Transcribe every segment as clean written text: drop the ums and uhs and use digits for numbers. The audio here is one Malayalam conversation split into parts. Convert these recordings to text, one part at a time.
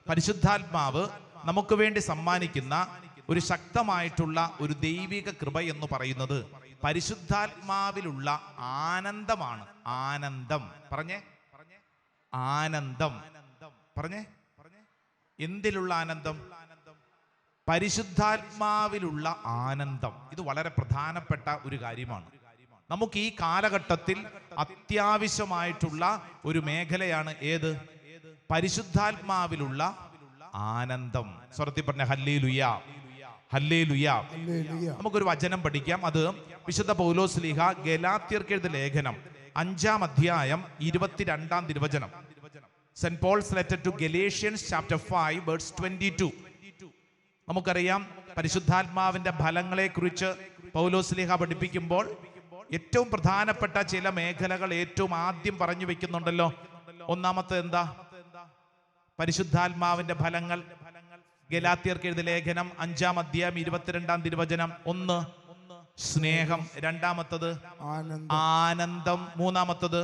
പരിശുദ്ധാത്മാവ് നമുക്ക് വേണ്ടി സമ്മാനിക്കുന്ന ഒരു ശക്തമായിട്ടുള്ള ഒരു ദൈവിക കൃപ എന്ന് പറയുന്നത് പരിശുദ്ധാത്മാവിലുള്ള ആനന്ദമാണ്. ആനന്ദം പറഞ്ഞേ, ആനന്ദം പറഞ്ഞേ. എന്തിലുള്ള ആനന്ദം? പരിശുദ്ധാത്മാവിലുള്ള ആനന്ദം. ഇത് വളരെ പ്രധാനപ്പെട്ട ഒരു കാര്യമാണ്. നമുക്ക് ഈ കാലഘട്ടത്തിൽ അത്യാവശ്യമായിട്ടുള്ള ഒരു മേഖലയാണ് ഏത്? പരിശുദ്ധാത്മാവിലുള്ള ആനന്ദം. സ്വരത്തിൽ പറഞ്ഞ ഹല്ലേലൂയ, ഹല്ലേലൂയ. നമുക്കൊരു വചനം പഠിക്കാം. അത് വിശുദ്ധ പൗലോസ്ലീഹ ഗലാത്യർക്ക് എഴുതിയ ലേഖനം 5-ാം അധ്യായം 22-ാം തിരുവചനം. Saint Paul's letter to Galatians chapter 5 verse 22. നമുക്കറിയാം പരിശുദ്ധാത്മാവിന്റെ ഫലങ്ങളെ കുറിച്ച് പൗലോസ്ലീഹ പഠിപ്പിക്കുമ്പോൾ ഏറ്റവും പ്രധാനപ്പെട്ട ചില മേഖലകൾ ഏറ്റവും ആദ്യം പറഞ്ഞു വെക്കുന്നുണ്ടല്ലോ. ഒന്നാമത്തെ എന്താ? പരിശുദ്ധാത്മാവിന്റെ ഫലങ്ങൾ. ഗലാത്യർക്ക് എഴുതിയ ലേഖനം 5-ാം അധ്യായം 22-ാം തിരുവചനം. 1 സ്നേഹം, രണ്ടാമത്തത് ആനന്ദം, മൂന്നാമത്തത്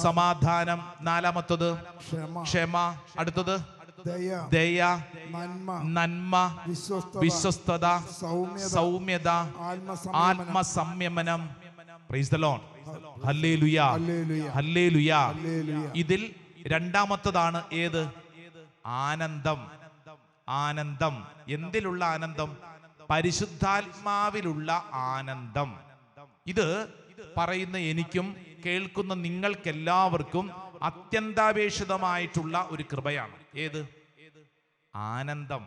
സമാധാനം, നാലാമത്തത് ക്ഷമ, അടുത്തത് ദയ, നന്മ, വിശ്വസ്തത, സൗമ്യത, ആത്മസംയമനം. Praise the Lord. Hallelujah, hallelujah. ഇതിൽ രണ്ടാമത്തതാണ് ഏത്? ആനന്ദം. ആനന്ദം. എന്തിലുള്ള ആനന്ദം? പരിശുദ്ധാത്മാവിലുള്ള ആനന്ദം. ഇത് പറയുന്ന എനിക്കും കേൾക്കുന്ന നിങ്ങൾക്കെല്ലാവർക്കും അത്യന്താപേക്ഷിതമായിട്ടുള്ള ഒരു കൃപയാണ്. ഏത്? ആനന്ദം.